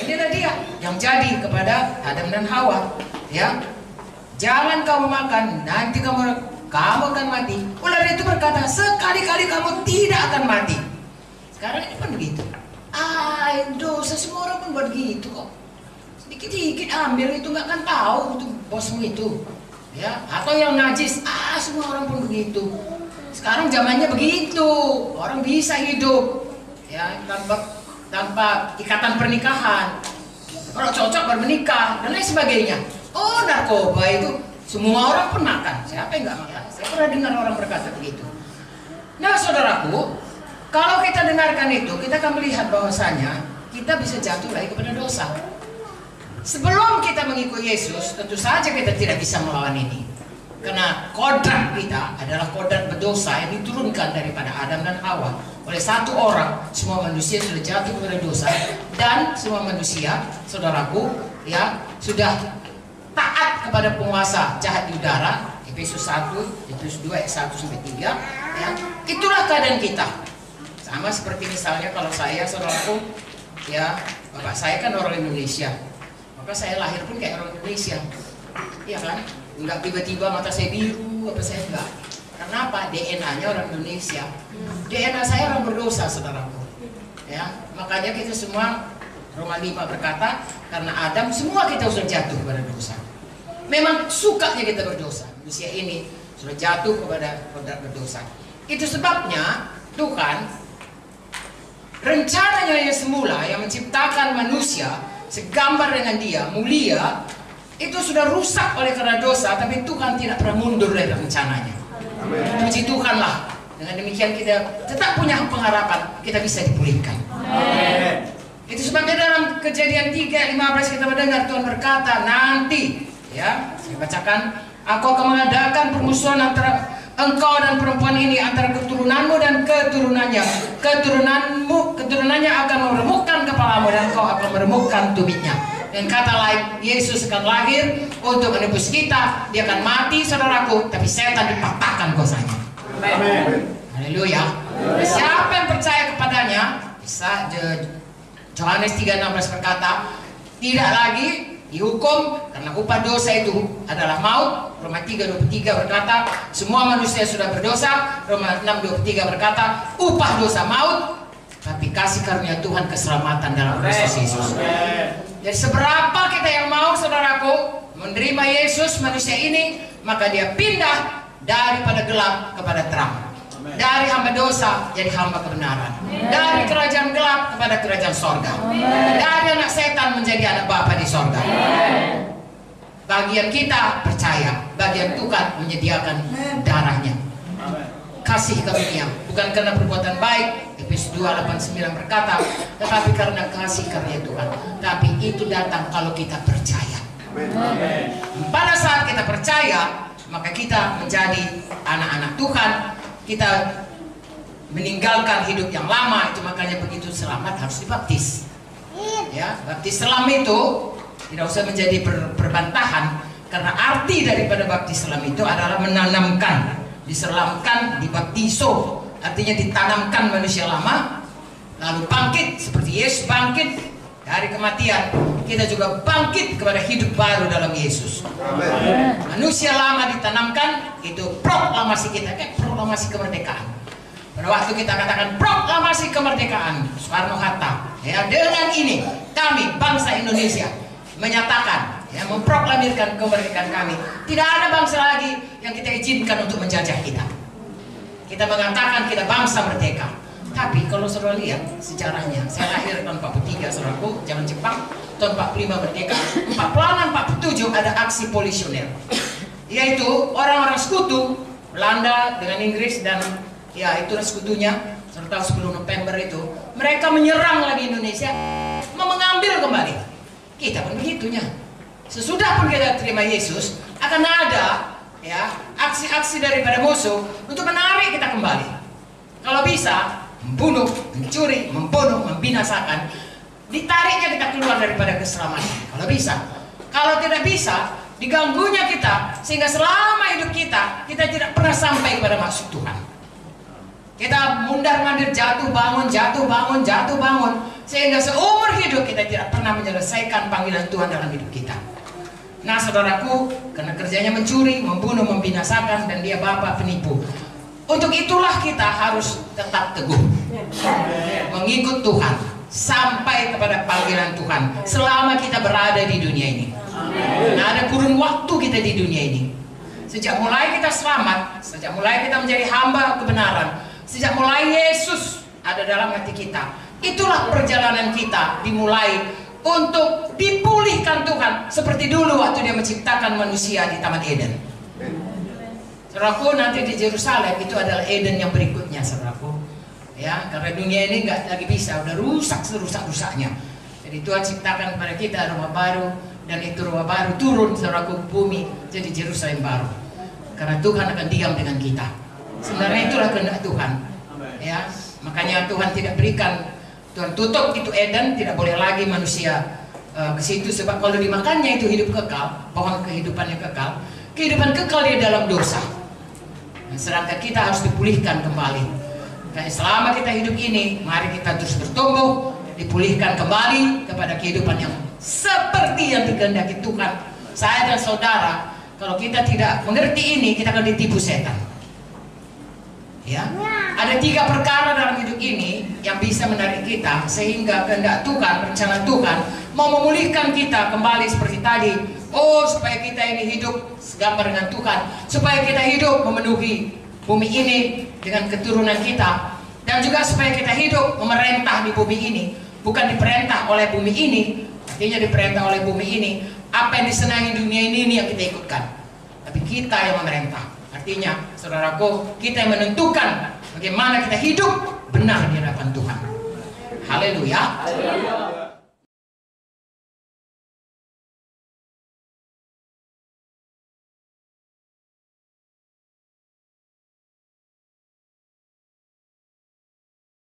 Inilah dia yang jadi kepada Adam dan Hawa. Ya, jangan kamu makan, nanti kamu akan mati. Ular itu berkata, sekali-kali kamu tidak akan mati. Sekarang ini pun begitu. Dosa semua orang pun buat gitu kok. Sedikit-sedikit ambil itu nggak akan tahu itu bosmu itu. Ya, atau yang najis, semua orang pun begitu. Sekarang zamannya begitu, orang bisa hidup ya tanpa ikatan pernikahan. Kalau cocok baru menikah dan lain sebagainya. Narkoba itu semua orang pun makan. Siapa yang nggak makan? Saya pernah dengar orang berkata begitu. Nah, saudaraku, kalau kita dengarkan itu, kita akan melihat bahwasanya kita bisa jatuh lagi kepada dosa. Sebelum kita mengikuti Yesus, tentu saja kita tidak bisa melawan ini. Karena kodrat kita adalah kodrat berdosa yang diturunkan daripada Adam dan Hawa. Oleh satu orang, semua manusia sudah jatuh kepada dosa. Dan semua manusia, saudaraku, ya sudah taat kepada penguasa jahat di udara. Efesus 1, Efesus 2, ayat 1-3. Ya, itulah keadaan kita. Sama seperti misalnya kalau saya, saudaraku, ya bapak saya kan orang Indonesia. Maka saya lahir pun kayak orang Indonesia, iya kan? Enggak tiba-tiba mata saya biru, apa saya enggak. Karena apa? DNA-nya orang Indonesia. DNA saya orang berdosa, saudaraku. Ya, makanya kita semua, Roma 5 berkata, karena Adam semua kita sudah jatuh kepada dosa. Memang sukanya kita berdosa. Manusia ini sudah jatuh kepada kodrat berdosa. Itu sebabnya Tuhan rencananya yang semula yang menciptakan manusia segambar dengan dia, mulia, itu sudah rusak oleh karena dosa, tapi Tuhan tidak pernah mundur dari rencananya. Puji Tuhanlah. Dengan demikian kita tetap punya pengharapan, kita bisa dipulihkan. Amen. Itu sebabnya dalam Kejadian 3:15 kita mendengar Tuhan berkata, nanti, ya, saya bacakan, aku akan mengadakan permusuhan antara engkau dan perempuan ini, antara keturunanmu dan keturunannya. Keturunannya akan meremukkan kepalamu dan kau akan meremukkan tumitnya. Dan kata lain, Yesus akan lahir untuk menebus kita. Dia akan mati, saudaraku, tapi setan dipatahkan kuasanya. Amin. Haleluya. Siapa yang percaya kepadanya, bisa Yohanes 3:16 berkata, tidak lagi dihukum karena upah dosa itu adalah maut. Roma 3:23 berkata, semua manusia sudah berdosa. Roma 6:23 berkata, upah dosa maut, tapi kasih karunia Tuhan keselamatan dalam Kristus Yesus. Jadi seberapa kita yang mau, saudaraku, menerima Yesus manusia ini, maka dia pindah daripada gelap kepada terang. Dari hamba dosa jadi hamba kebenaran. Dari kerajaan gelap kepada kerajaan sorga. Dari anak setan menjadi anak Bapa di sorga. Bagian kita percaya, bagian Tuhan menyediakan darahnya. Kasih karunia, bukan karena perbuatan baik, Efesus 2:8-9 berkata, tetapi karena kasih karunia Tuhan. Tapi itu datang kalau kita percaya. Pada saat kita percaya, maka kita menjadi anak-anak Tuhan. Kita meninggalkan hidup yang lama. Itu makanya begitu selamat harus dibaptis. Ya, baptis selam itu tidak usah menjadi perbantahan, karena arti daripada baptis selam itu adalah menanamkan. Diselamkan, dibaptiso, artinya ditanamkan manusia lama, lalu bangkit seperti Yesus bangkit dari kematian. Kita juga bangkit kepada hidup baru dalam Yesus. Amen. Manusia lama ditanamkan, itu proklamasi kita, kayak proklamasi kemerdekaan. Pada waktu kita katakan proklamasi kemerdekaan, Soekarno-Hatta, ya, dengan ini kami bangsa Indonesia menyatakan, ya, memproklamirkan kemerdekaan kami. Tidak ada bangsa lagi yang kita izinkan untuk menjajah kita. Kita mengatakan kita bangsa merdeka. Tapi kalau saudara lihat sejarahnya, saya lahir tahun 43, saudaraku, zaman Jepang, tahun 45 merdeka. 46-47 ada aksi polisioner, yaitu orang-orang sekutu Belanda dengan Inggris dan ya itulah sekutunya. Serta 10 November itu mereka menyerang lagi Indonesia, mau mengambil kembali. Kita pun begitunya. Sesudah pun kita terima Yesus, akan ada, ya, aksi-aksi daripada musuh untuk menarik kita kembali. Kalau bisa membunuh, mencuri, membunuh, membinasakan, ditariknya kita keluar daripada keselamatan. Kalau bisa. Kalau tidak bisa, diganggunya kita sehingga selama hidup kita tidak pernah sampai kepada maksud Tuhan. Kita mundar-mandir, jatuh bangun, jatuh bangun, jatuh bangun. sehingga seumur hidup kita tidak pernah menyelesaikan panggilan Tuhan dalam hidup kita. Nah saudaraku, karena kerjanya mencuri, membunuh, membinasakan, dan dia bapa penipu. Untuk itulah kita harus tetap teguh mengikut Tuhan sampai kepada panggilan Tuhan selama kita berada di dunia ini. Nah, ada kurun waktu kita di dunia ini. Sejak mulai kita selamat, sejak mulai kita menjadi hamba kebenaran, sejak mulai Yesus ada dalam hati kita, itulah perjalanan kita dimulai untuk dipulihkan Tuhan seperti dulu waktu dia menciptakan manusia di Taman Eden. Saudaraku, nanti di Yerusalem itu adalah Eden yang berikutnya, saudaraku. Ya, karena dunia ini nggak lagi bisa, udah rusak serusak-rusaknya. Jadi Tuhan ciptakan kepada kita rumah baru, dan itu rumah baru turun, saudaraku, ke bumi jadi Yerusalem baru. Karena Tuhan akan diam dengan kita. Sebenarnya itulah kehendak Tuhan. Ya, makanya Tuhan tidak berikan, Tuhan tutup itu Eden, tidak boleh lagi manusia ke situ, sebab kalau dimakannya itu hidup kekal, pohon kehidupannya kekal. Kehidupan kekal dia dalam dosa. Sedangkan kita harus dipulihkan kembali. Karena selama kita hidup ini, mari kita terus bertumbuh, dipulihkan kembali kepada kehidupan yang seperti yang dikehendaki Tuhan. Saya dan saudara, kalau kita tidak mengerti ini, kita akan ditipu setan. Ya, ada 3 perkara dalam hidup ini yang bisa menarik kita sehingga kehendak Tuhan, rencana Tuhan mau memulihkan kita kembali seperti tadi. Oh, supaya kita ini hidup segambar dengan Tuhan, supaya kita hidup memenuhi bumi ini dengan keturunan kita, dan juga supaya kita hidup memerintah di bumi ini, bukan diperintah oleh bumi ini, artinya diperintah oleh bumi ini. Apa yang disenangi dunia ini yang kita ikutkan, tapi kita yang memerintah. Artinya, saudaraku, kita yang menentukan bagaimana kita hidup benar di hadapan Tuhan. Haleluya.